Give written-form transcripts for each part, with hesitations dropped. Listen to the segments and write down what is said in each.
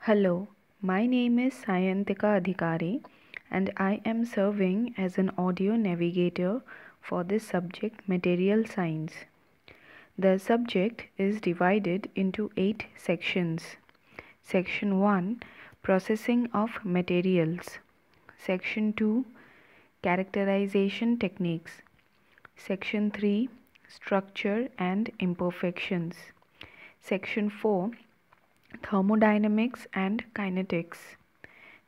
Hello, my name is Sayantika Adhikari and I am serving as an audio navigator for this subject Material Science. The subject is divided into 8 sections. Section 1 Processing of Materials. Section 2 Characterization Techniques. Section 3 Structure and Imperfections. Section 4 Thermodynamics and Kinetics.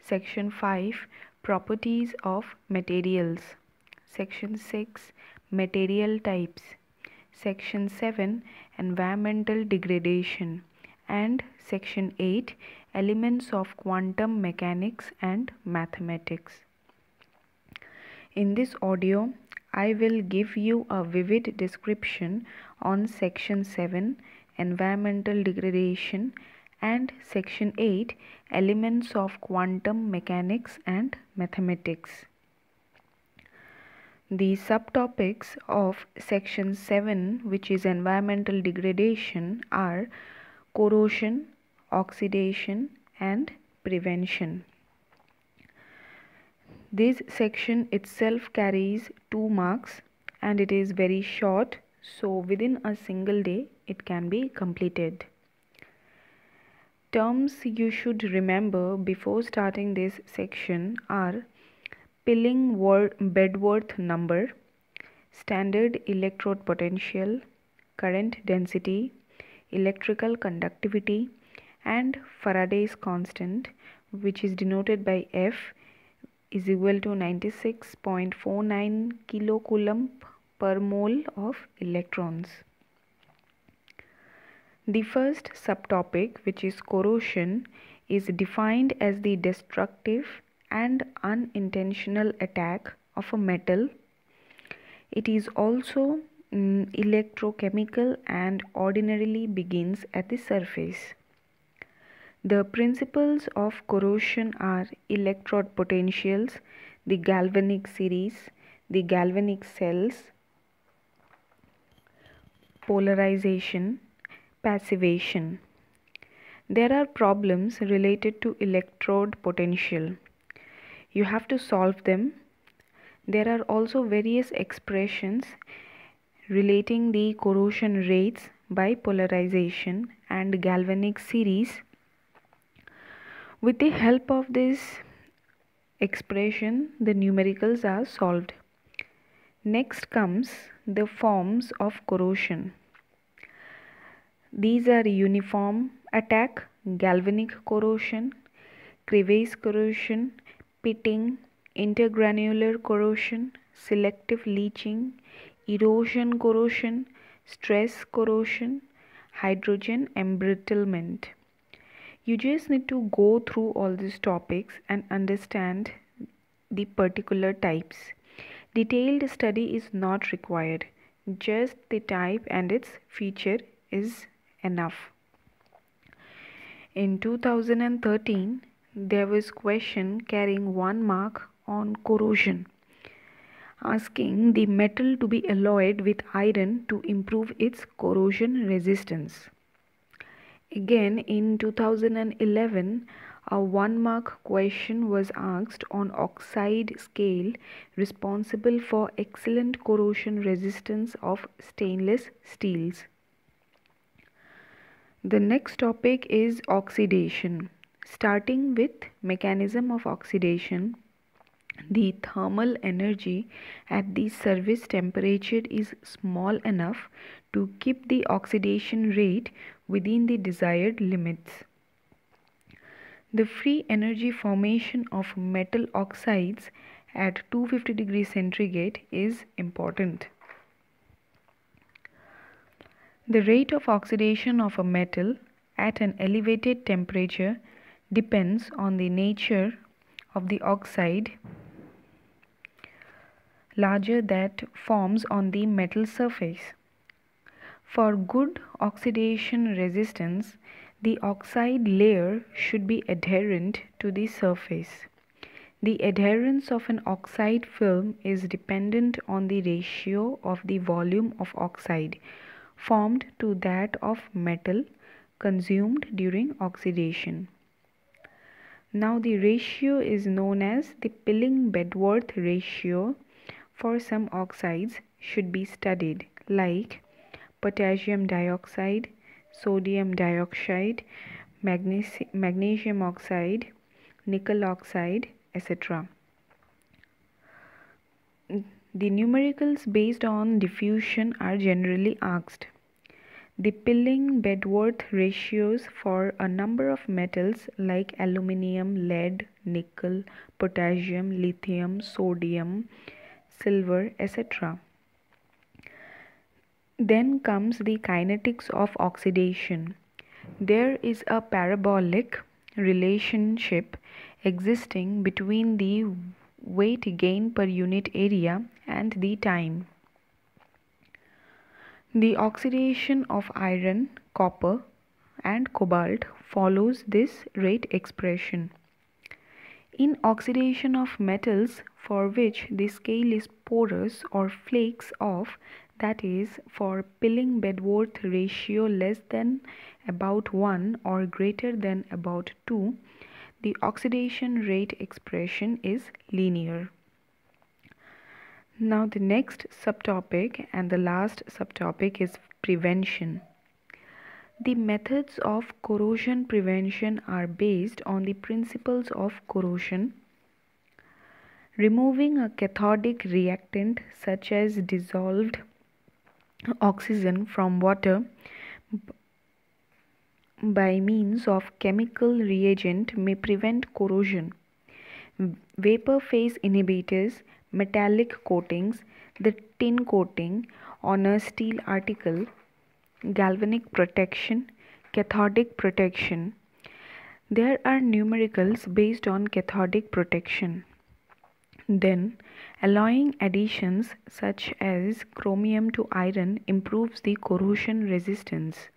Section 5 Properties of Materials. Section 6 Material Types. Section 7 Environmental Degradation. And Section 8 Elements of Quantum Mechanics and Mathematics. In this audio, I will give you a vivid description on Section 7 Environmental Degradation and Section 8 Elements of Quantum Mechanics and Mathematics. The subtopics of Section 7, which is Environmental Degradation, are corrosion, oxidation, and prevention. This section itself carries 2 marks and it is very short, so within a single day it can be completed. Terms you should remember before starting this section are Pilling Bedworth number, standard electrode potential, current density, electrical conductivity, and Faraday's constant, which is denoted by F, is equal to 96.49 kilocoulomb per mole of electrons. The first subtopic, which is corrosion, is defined as the destructive and unintentional attack of a metal. It is also electrochemical and ordinarily begins at the surface. The principles of corrosion are electrode potentials, the galvanic series, the galvanic cells, polarization, passivation. There are problems related to electrode potential. You have to solve them. There are also various expressions relating the corrosion rates by polarization and galvanic series. With the help of this expression, the numericals are solved. Next comes the forms of corrosion. These are uniform attack, galvanic corrosion, crevasse corrosion, pitting, intergranular corrosion, selective leaching, erosion corrosion, stress corrosion, hydrogen embrittlement. You just need to go through all these topics and understand the particular types. Detailed study is not required. Just the type and its feature is enough. In 2013, there was question carrying 1 mark on corrosion, asking the metal to be alloyed with iron to improve its corrosion resistance. Again, in 2011, a 1 mark question was asked on oxide scale responsible for excellent corrosion resistance of stainless steels. The next topic is oxidation. Starting with mechanism of oxidation, the thermal energy at the surface temperature is small enough to keep the oxidation rate within the desired limits. The free energy formation of metal oxides at 250 degrees centigrade is important. The rate of oxidation of a metal at an elevated temperature depends on the nature of the oxide larger that forms on the metal surface. For good oxidation resistance, the oxide layer should be adherent to the surface. The adherence of an oxide film is dependent on the ratio of the volume of oxide formed to that of metal consumed during oxidation. Now the ratio is known as the Pilling-Bedworth ratio. For some oxides should be studied, like potassium dioxide, sodium dioxide, magnesium oxide, nickel oxide, etc. The numericals based on diffusion are generally asked. The Pilling-Bedworth ratios for a number of metals like aluminium, lead, nickel, potassium, lithium, sodium, silver, etc. Then comes the kinetics of oxidation. There is a parabolic relationship existing between the weight gain per unit area and the time. The oxidation of iron, copper, and cobalt follows this rate expression. In oxidation of metals for which the scale is porous or flakes off, that is, for Pilling-Bedworth ratio less than about 1 or greater than about 2, the oxidation rate expression is linear. Now the next subtopic and the last subtopic is prevention. The methods of corrosion prevention are based on the principles of corrosion. Removing a cathodic reactant such as dissolved oxygen from water by means of chemical reagent may prevent corrosion. Vapor phase inhibitors, metallic coatings, the tin coating on a steel article, galvanic protection, cathodic protection. There are numericals based on cathodic protection. Then, alloying additions such as chromium to iron improves the corrosion resistance.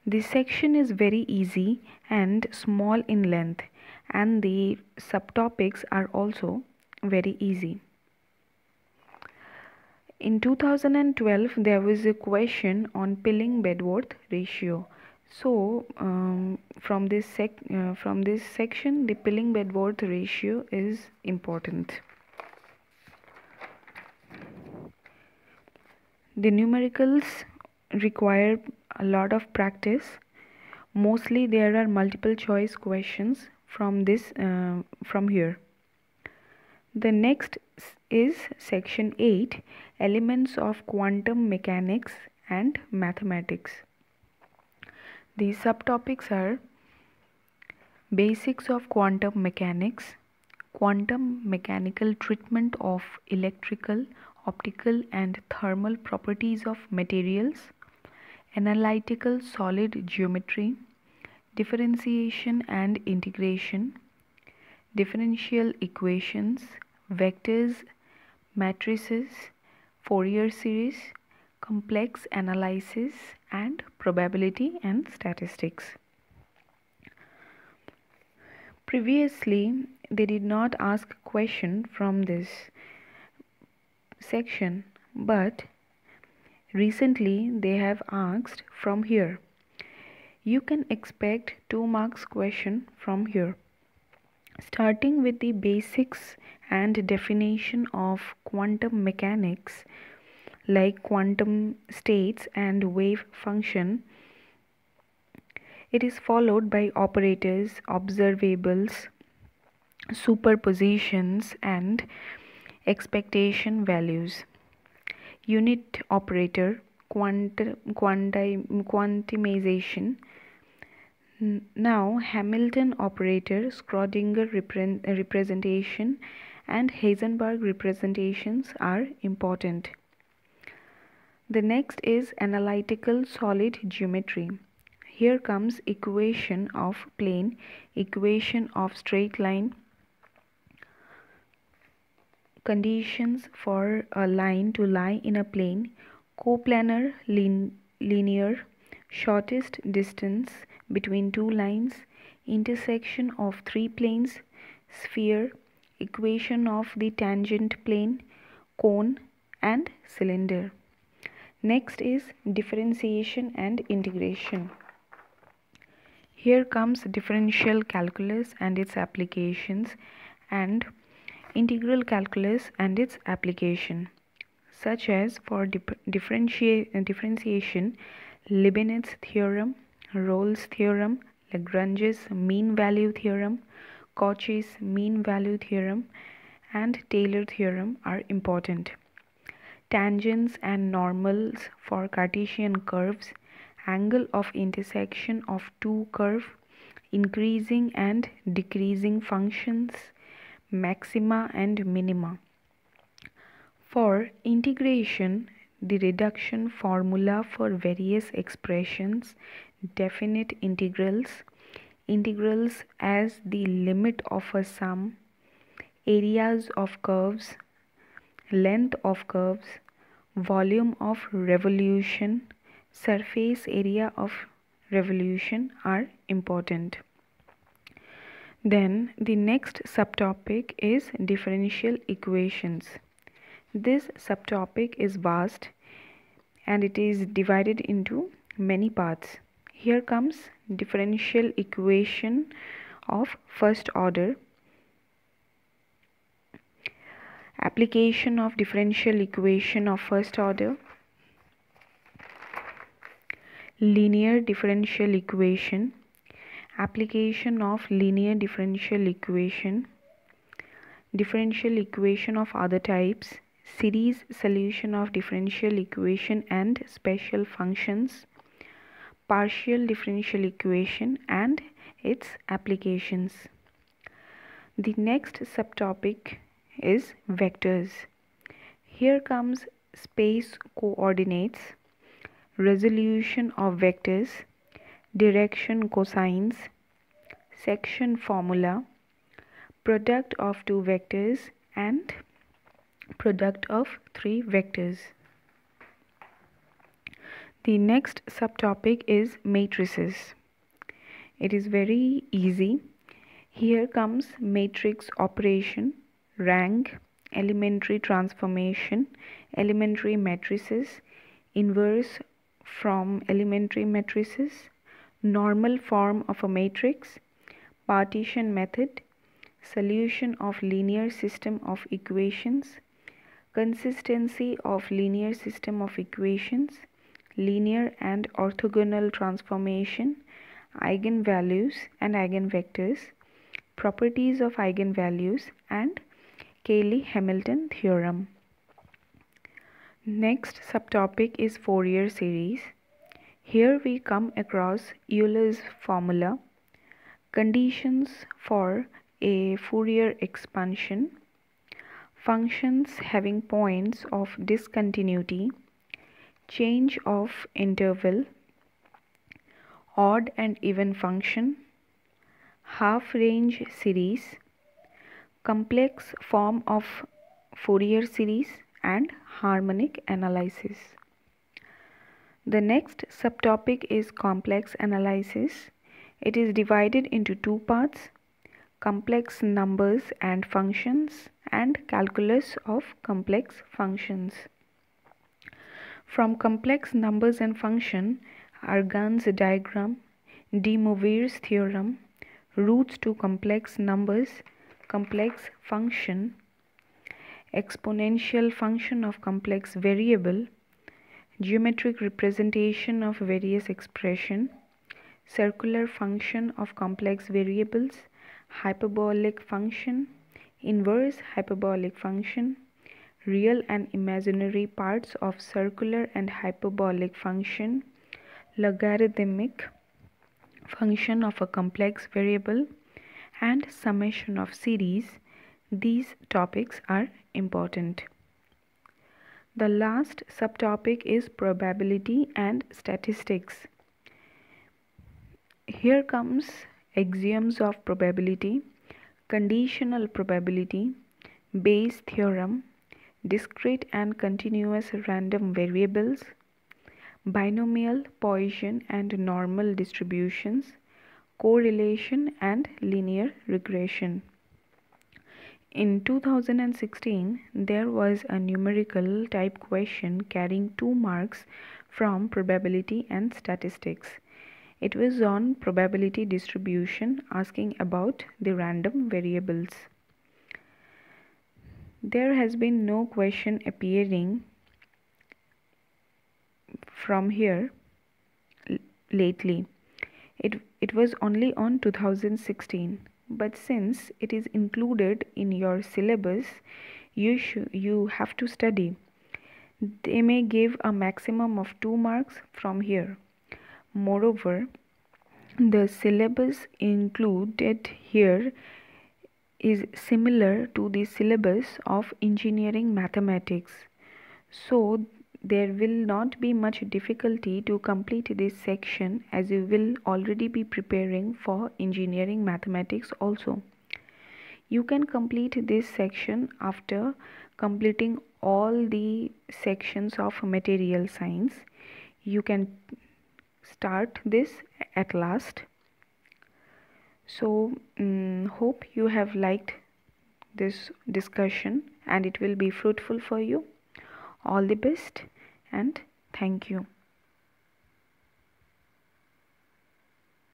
This section is very easy and small in length, and the subtopics are also very easy. In 2012, there was a question on Pilling-Bedworth ratio. So, from this section, the Pilling-Bedworth ratio is important. The numericals require a lot of practice. Mostly there are multiple choice questions from here. The next is section 8, elements of quantum mechanics and mathematics. The subtopics are basics of quantum mechanics, quantum mechanical treatment of electrical, optical and thermal properties of materials, analytical solid geometry, differentiation and integration, differential equations, vectors, matrices, Fourier series, complex analysis, and probability and statistics. Previously, they did not ask question from this section, but recently they have asked from here. You can expect 2 marks question from here. Starting with the basics and definition of quantum mechanics, like quantum states and wave function, it is followed by operators, observables, superpositions and expectation values. Unit operator, quantumization. Now Hamilton operator, Schrödinger representation and Heisenberg representations are important. The next is analytical solid geometry. Here comes equation of plane, equation of straight line, conditions for a line to lie in a plane, coplanar, linear, shortest distance between two lines, intersection of three planes, sphere, equation of the tangent plane, cone and cylinder. Next is differentiation and integration. Here comes differential calculus and its applications, and integral calculus and its application, such as for differentiation, Leibniz theorem, Rolle's theorem, Lagrange's mean value theorem, Cauchy's mean value theorem, and Taylor theorem are important. Tangents and normals for Cartesian curves, angle of intersection of two curves, increasing and decreasing functions, maxima and minima. For integration, the reduction formula for various expressions, definite integrals, integrals as the limit of a sum, areas of curves, length of curves, volume of revolution, surface area of revolution are important. Then the next subtopic is differential equations. This subtopic is vast and it is divided into many parts. Here comes differential equation of first order. Application of differential equation of first order. Linear differential equation. Application of linear differential equation. Differential equation of other types. Series solution of differential equation and special functions. Partial differential equation and its applications. The next subtopic is vectors. Here comes space coordinates, resolution of vectors, direction cosines, section formula, product of two vectors and product of three vectors. The next subtopic is matrices. It is very easy. Here comes matrix operation, rank, elementary transformation, elementary matrices, inverse from elementary matrices, normal form of a matrix, partition method, solution of linear system of equations, consistency of linear system of equations, linear and orthogonal transformation, eigenvalues and eigenvectors, properties of eigenvalues, and Cayley-Hamilton theorem. Next subtopic is Fourier series. Here we come across Euler's formula, conditions for a Fourier expansion, functions having points of discontinuity, change of interval, odd and even function, half-range series, complex form of Fourier series, and harmonic analysis. The next subtopic is complex analysis. It is divided into two parts: complex numbers and functions, and calculus of complex functions. From complex numbers and function, Argand's diagram, de Moivre's theorem, roots to complex numbers, complex function, exponential function of complex variable, geometric representation of various expression, circular function of complex variables, hyperbolic function, inverse hyperbolic function, real and imaginary parts of circular and hyperbolic function, logarithmic function of a complex variable, and summation of series. These topics are important. The last subtopic is probability and statistics. Here comes axioms of probability, conditional probability, Bayes' theorem, discrete and continuous random variables, binomial, Poisson and normal distributions, correlation and linear regression. In 2016, there was a numerical type question carrying 2 marks from probability and statistics. It was on probability distribution, asking about the random variables. There has been no question appearing from here lately. It was only on 2016, but since it is included in your syllabus, you have to study. They may give a maximum of 2 marks from here. Moreover, the syllabus included here is similar to the syllabus of engineering mathematics. So there will not be much difficulty to complete this section, as you will already be preparing for engineering mathematics also. You can complete this section after completing all the sections of material science. You can start this at last. So hope you have liked this discussion and it will be fruitful for you. All the best and thank you.